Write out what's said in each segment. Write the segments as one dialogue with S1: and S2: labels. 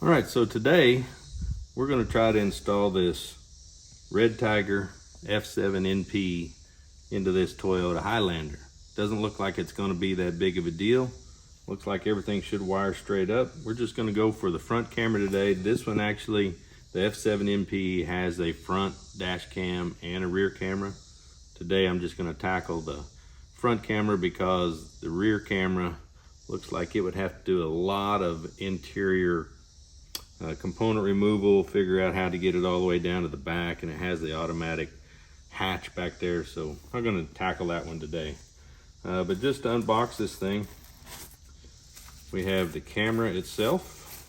S1: All right, so today we're going to try to install this RedTiger F7NP into this Toyota Highlander. Doesn't look like it's going to be that big of a deal. Looks like everything should wire straight up. We're just going to go for the front camera today. This one actually, the F7NP has a front dash cam and a rear camera. Today I'm just going to tackle the front camera because the rear camera looks like it would have to do a lot of interior component removal, figure out how to get it all the way down to the back, and it has the automatic hatch back there, so I'm going to tackle that one today. But just to unbox this thing, we have the camera itself,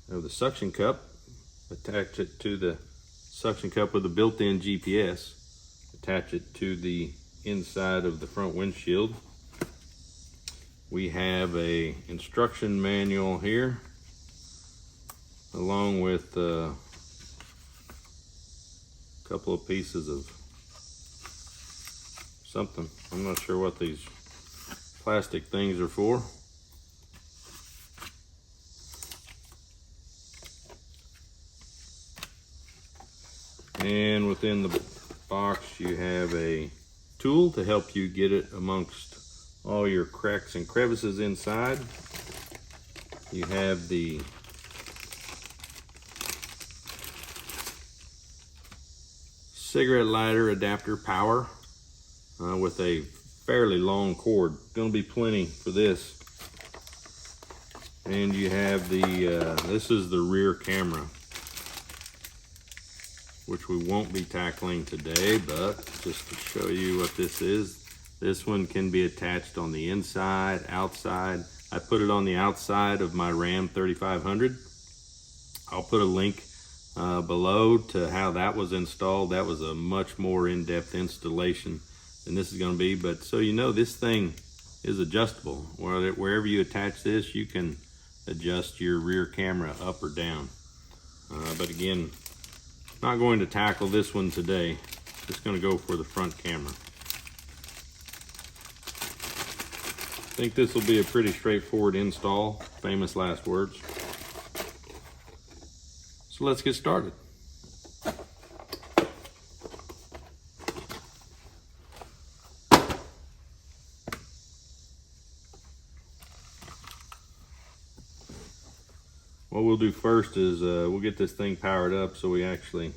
S1: the suction cup, attach it to the suction cup with a built-in GPS, attach it to the inside of the front windshield. We have a instruction manual here, along with a couple of pieces of something. I'm not sure what these plastic things are for. And within the box you have a tool to help you get it amongst all your cracks and crevices inside. You have the cigarette lighter adapter power with a fairly long cord. Gonna be plenty for this. And you have the this is the rear camera, which we won't be tackling today, but just to show you what this is. This one can be attached on the inside, outside. I put it on the outside of my Ram 3500. I'll put a link below to how that was installed. That was a much more in-depth installation than this is going to be, but so you know, this thing is adjustable. Wherever you attach this, you can adjust your rear camera up or down. But again, not going to tackle this one today. Just going to go for the front camera. I think this will be a pretty straightforward install. Famous last words. So let's get started. What we'll do first is we'll get this thing powered up so we actually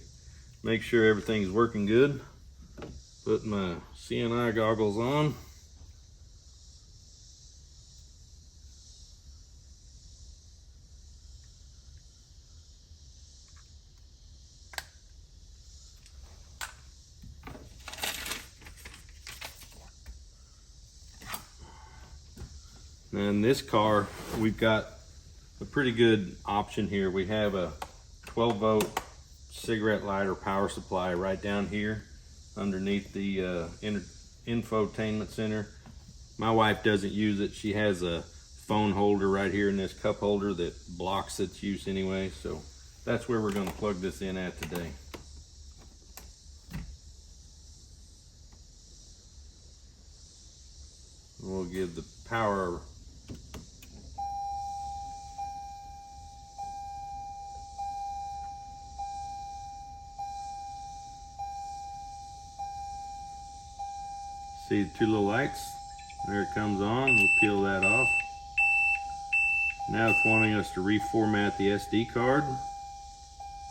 S1: make sure everything's working good. Put my CNI goggles on. And this car, we've got a pretty good option here. We have a 12-volt cigarette lighter power supply right down here underneath the infotainment center. My wife doesn't use it. She has a phone holder right here in this cup holder that blocks its use anyway, so that's where we're going to plug this in at today. We'll give the power see the two little lights? There it comes on. We'll peel that off. Now it's wanting us to reformat the SD card.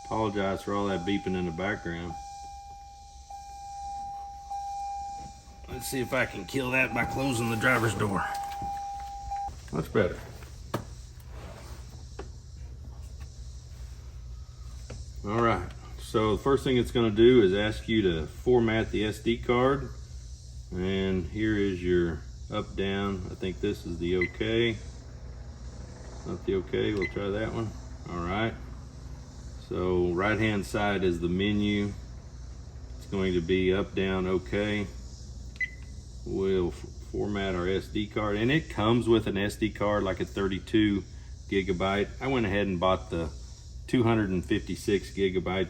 S1: Apologize for all that beeping in the background. Let's see if I can kill that by closing the driver's door. Much better. All right, so the first thing it's going to do is ask you to format the SD card. And here is your up, down. I think this is the OK. Not the OK, we'll try that one. All right. So right hand side is the menu. It's going to be up, down, OK. We'll format our SD card, and it comes with an SD card, like a 32 gigabyte. I went ahead and bought the 256 gigabyte.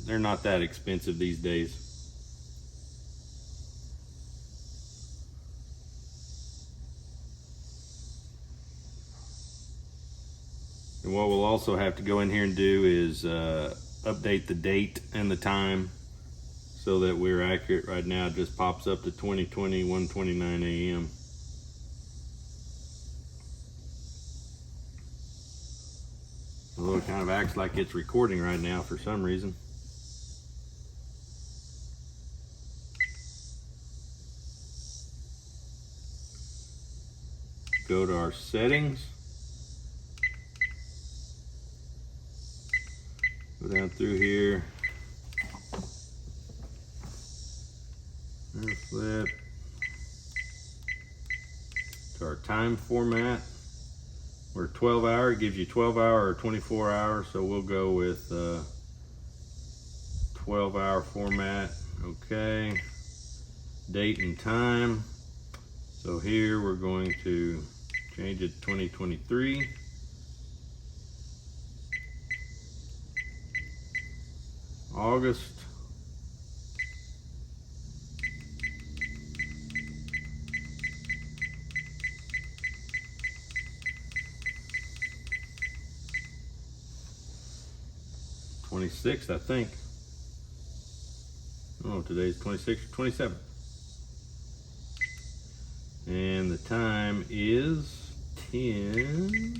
S1: They're not that expensive these days. And what we'll also have to go in here and do is update the date and the time so that we're accurate. Right now it just pops up to 2020, 1:29 a.m. Although it kind of acts like it's recording right now for some reason. Go to our settings. Go down through here. Flip to our time format. We're 12 hour, it gives you 12 hour or 24 hour, so we'll go with 12 hour format. Okay, date and time. So here we're going to change it to 2023. August. '26th, I think. Oh, today's 26th or 27th. And the time is 10.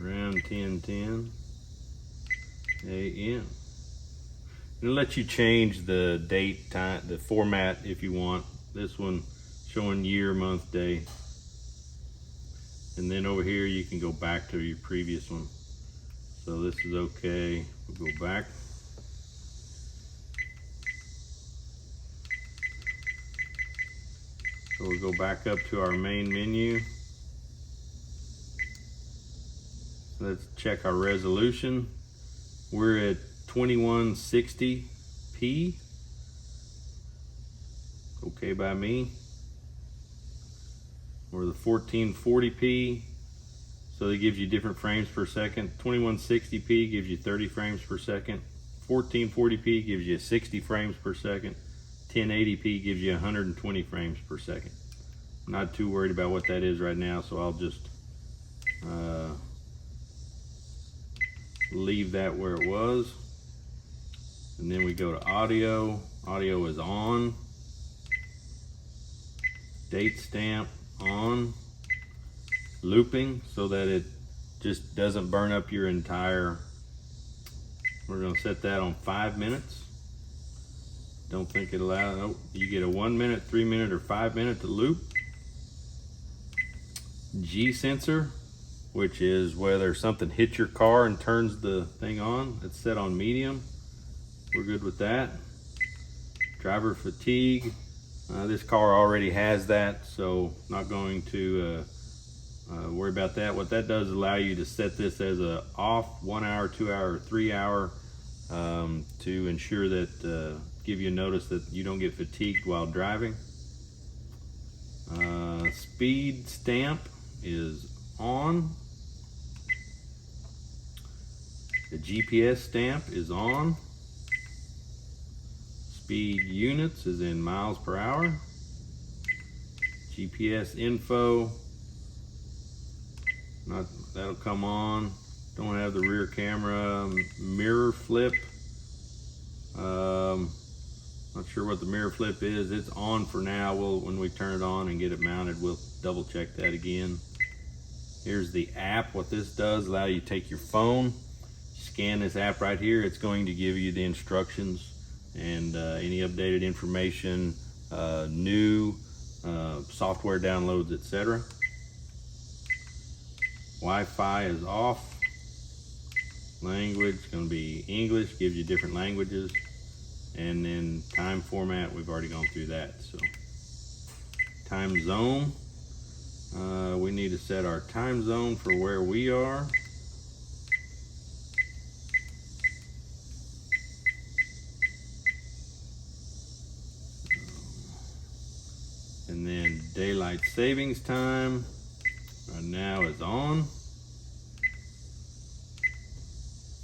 S1: Around 10:10 a.m. It'll let you change the date, time, the format if you want. This one showing year, month, day. And then over here you can go back to your previous one. So this is okay. We'll go back. So we'll go back up to our main menu. Let's check our resolution. We're at 2160p. Okay by me. Or the 1440p, so that gives you different frames per second. 2160p gives you 30 frames per second. 1440p gives you 60 frames per second. 1080p gives you 120 frames per second. I'm not too worried about what that is right now, so I'll just leave that where it was. And then we go to audio. Audio is on. Date stamp on. Looping, so that it just doesn't burn up your entire. We're going to set that on 5 minutes. Don't think it allows. Nope. You get a 1 minute, 3 minute, or 5 minute to loop. G sensor, which is whether something hits your car and turns the thing on. It's set on medium. We're good with that. Driver fatigue. This car already has that, so not going to worry about that. What that does is allow you to set this as a off 1 hour, 2 hour, or 3 hour to ensure that give you a notice that you don't get fatigued while driving. Speed stamp is on. The GPS stamp is on. Speed units is in miles per hour. GPS info, that'll come on. Don't have the rear camera. Mirror flip, not sure what the mirror flip is. It's on for now. When we turn it on and get it mounted, we'll double check that again. Here's the app. What this does, allow you to take your phone, scan this app right here. It's going to give you the instructions and any updated information, new software downloads, etc. Wi-Fi is off. Language is going to be English, gives you different languages. And then time format, we've already gone through that. So time zone, we need to set our time zone for where we are. And then daylight savings time right now is on.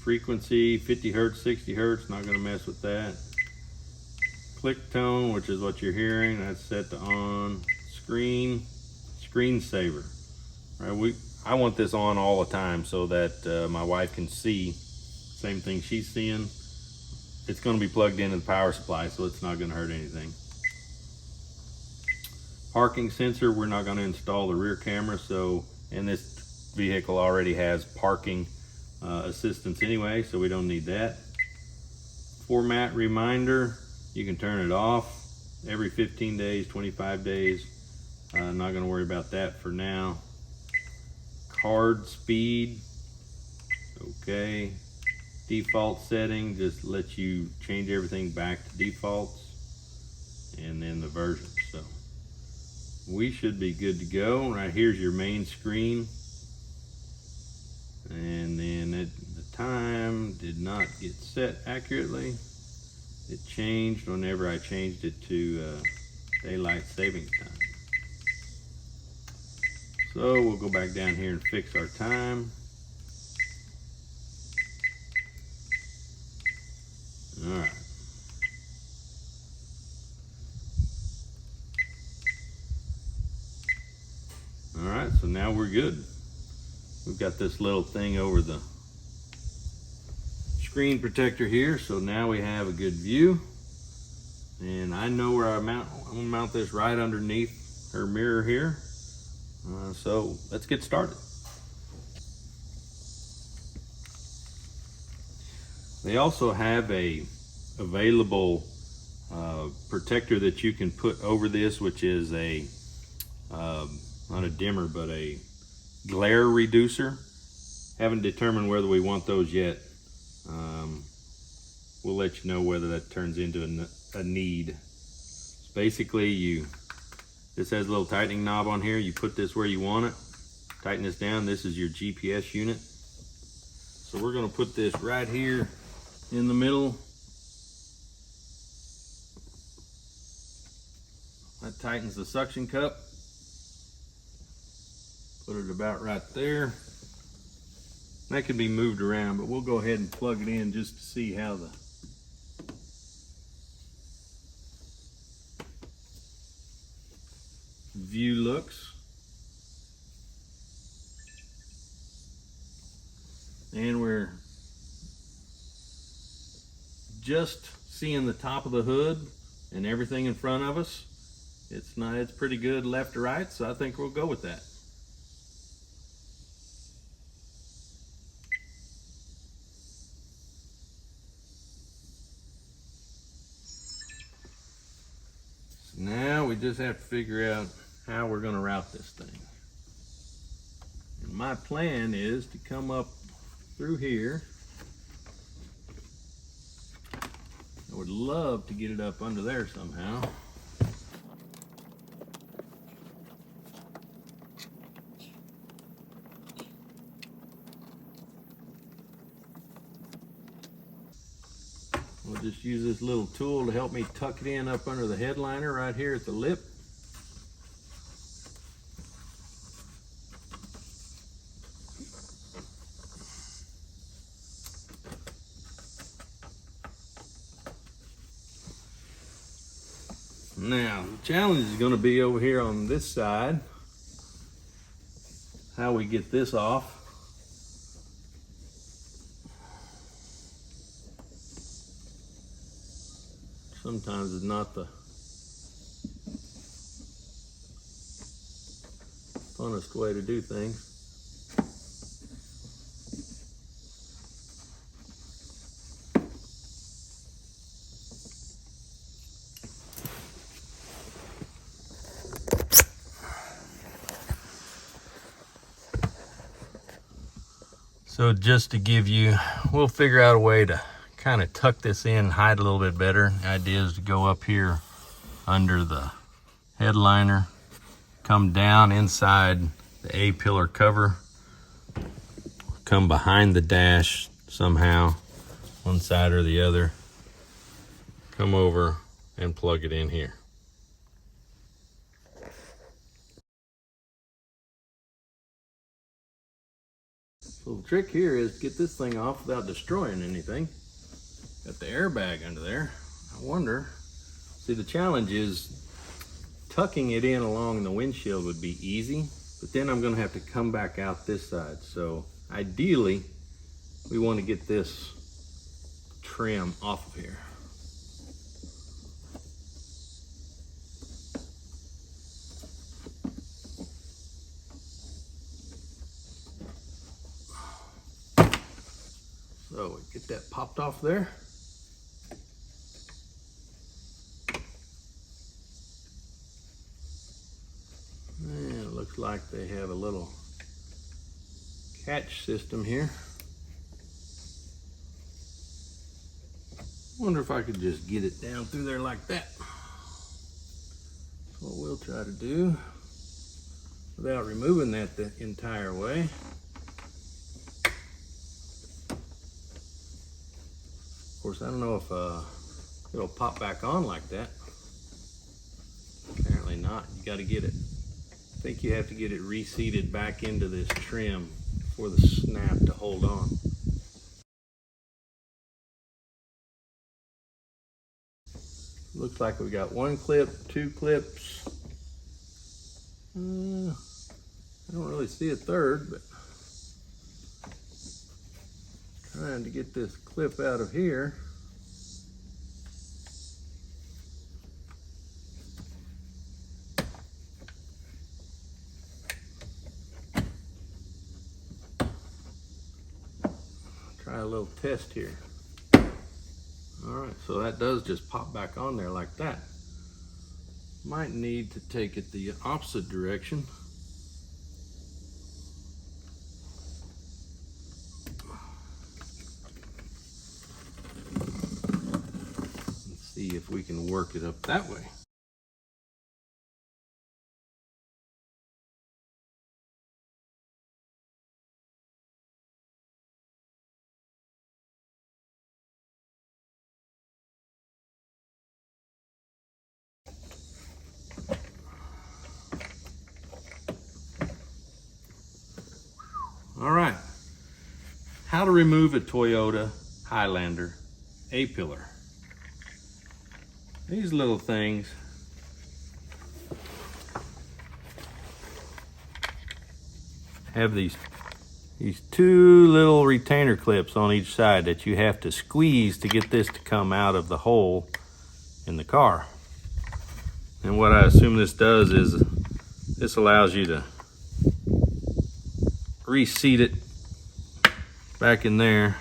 S1: Frequency 50 hertz, 60 hertz, not going to mess with that. Click tone, which is what you're hearing, that's set to on. screensaver. Right, I want this on all the time so that my wife can see same thing she's seeing. It's going to be plugged into the power supply, so it's not going to hurt anything. Parking sensor, we're not going to install the rear camera, so, and this vehicle already has parking assistance anyway, so we don't need that. Format reminder, you can turn it off every 15 days, 25 days. Not going to worry about that for now. Card speed, okay. Default setting just lets you change everything back to defaults, and then the version. So we should be good to go. Right here's your main screen, and then the time did not get set accurately. It changed whenever I changed it to daylight savings time. So we'll go back down here and fix our time. All right. All right, so now we're good. We've got this little thing over the screen protector here, so now we have a good view. And I know where I'm gonna mount this right underneath her mirror here. So let's get started. They also have a available protector that you can put over this, which is a not a dimmer, but a glare reducer. Haven't determined whether we want those yet. We'll let you know whether that turns into a need. Basically, this has a little tightening knob on here. You put this where you want it. Tighten this down. This is your GPS unit. So we're going to put this right here in the middle. That tightens the suction cup. Put it about right there. That can be moved around, but we'll go ahead and plug it in just to see how the view looks. And we're just seeing the top of the hood and everything in front of us. It's pretty good left to right, so I think we'll go with that. So now we just have to figure out how we're going to route this thing. And my plan is to come up through here. I would love to get it up under there somehow. We'll just use this little tool to help me tuck it in up under the headliner right here at the lip. Now, the challenge is going to be over here on this side, how we get this off. Sometimes it's not the funnest way to do things. So just to give you, we'll figure out a way to kind of tuck this in, hide a little bit better. The idea is to go up here under the headliner, come down inside the A-pillar cover, come behind the dash somehow, one side or the other, come over and plug it in here. So the trick here is to get this thing off without destroying anything. Got the airbag under there. I wonder, see, the challenge is tucking it in along the windshield would be easy, but then I'm gonna have to come back out this side. So ideally, we want to get this trim off of here. So get that popped off there. And it looks like they have a little catch system here. Wonder if I could just get it down through there like that. That's what we'll try to do without removing that the entire way. Of course, I don't know if it'll pop back on like that. Apparently not. You got to get it. I think you have to get it reseated back into this trim for the snap to hold on. Looks like we got one clip, two clips. I don't really see a third, but trying to get this clip out of here. Try a little test here. All right, so that does just pop back on there like that. Might need to take it the opposite direction. Let's see if we can work it up that way. All right, how to remove a Toyota Highlander A-pillar. These little things have these two little retainer clips on each side that you have to squeeze to get this to come out of the hole in the car. And what I assume this does is this allows you to reseat it back in there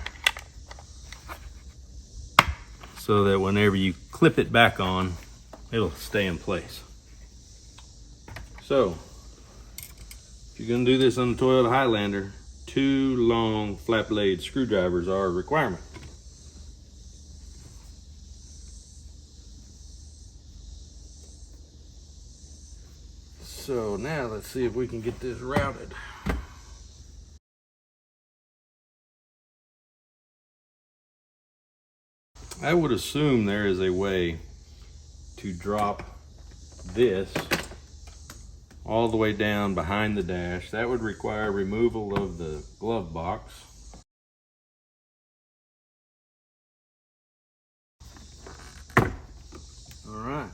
S1: so that whenever you clip it back on, it'll stay in place. So if you're going to do this on the Toyota Highlander, 2 long flat blade screwdrivers are a requirement. So now let's see if we can get this routed. I would assume there is a way to drop this all the way down behind the dash. That would require removal of the glove box. All right.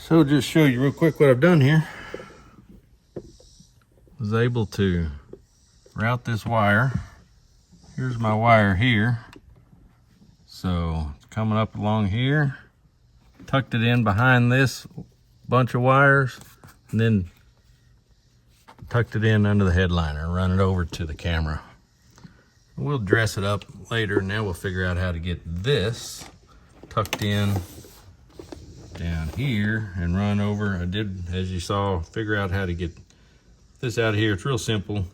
S1: So just show you real quick what I've done here. Was able to route this wire. Here's my wire here. So it's coming up along here. Tucked it in behind this bunch of wires, and then tucked it in under the headliner and run it over to the camera. We'll dress it up later, and now we'll figure out how to get this tucked in down here and run over. I did, as you saw, figure out how to get this out of here. It's real simple.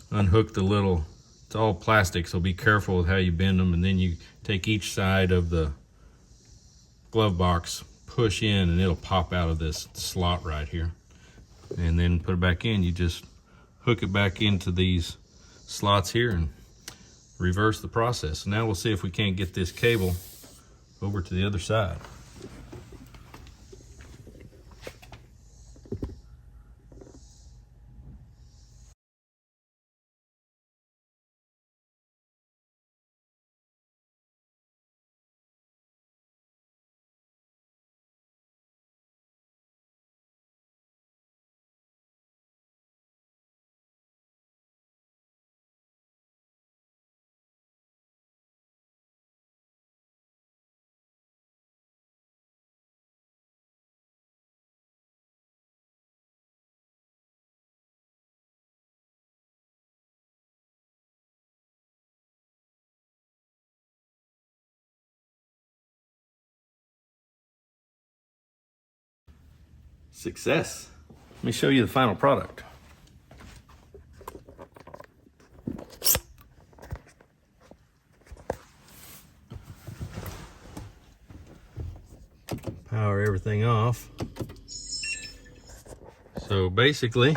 S1: Unhook the little, it's all plastic, so be careful with how you bend them, and then you take each side of the glove box, push in, and it'll pop out of this slot right here. And then put it back in. You just hook it back into these slots here, and reverse the process. Now we'll see if we can't get this cable over to the other side. Success. Let me show you the final product. Power everything off. So basically,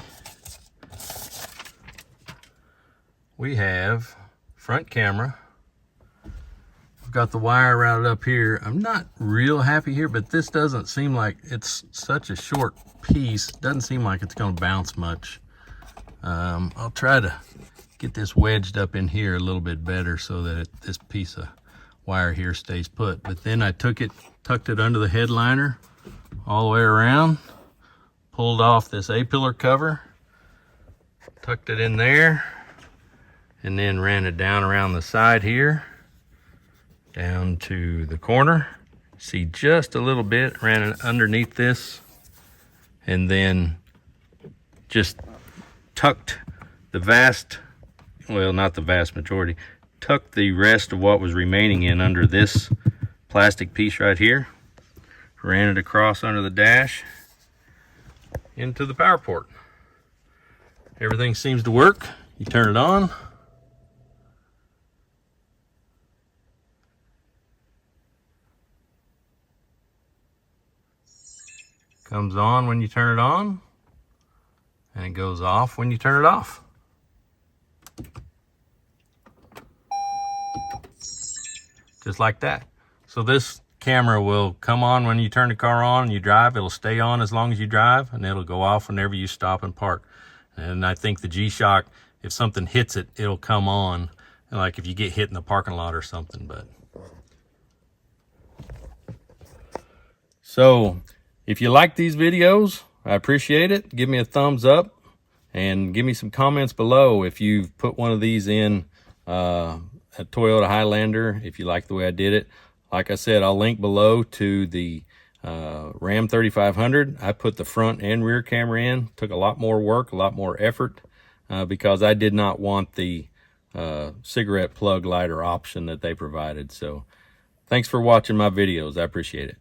S1: we have front camera. I've got the wire routed up here. I'm not real happy here, but this doesn't seem like it's such a short piece. Doesn't seem like it's going to bounce much. I'll try to get this wedged up in here a little bit better so that this piece of wire here stays put. But then I tucked it under the headliner all the way around, pulled off this A-pillar cover, tucked it in there, and then ran it down around the side here, down to the corner. See just a little bit, ran it underneath this, and then just tucked the not the vast majority, tucked the rest of what was remaining in under this plastic piece right here, ran it across under the dash into the power port. Everything seems to work. You turn it on. Comes on when you turn it on, and it goes off when you turn it off. Just like that. So this camera will come on when you turn the car on and you drive. It'll stay on as long as you drive, and it'll go off whenever you stop and park. And I think the G-Shock, if something hits it, it'll come on, like if you get hit in the parking lot or something. But so if you like these videos, I appreciate it. Give me a thumbs up and give me some comments below if you've put one of these in a Toyota Highlander, if you like the way I did it. Like I said, I'll link below to the Ram 3500. I put the front and rear camera in. Took a lot more work, a lot more effort, because I did not want the cigarette plug lighter option that they provided. So thanks for watching my videos. I appreciate it.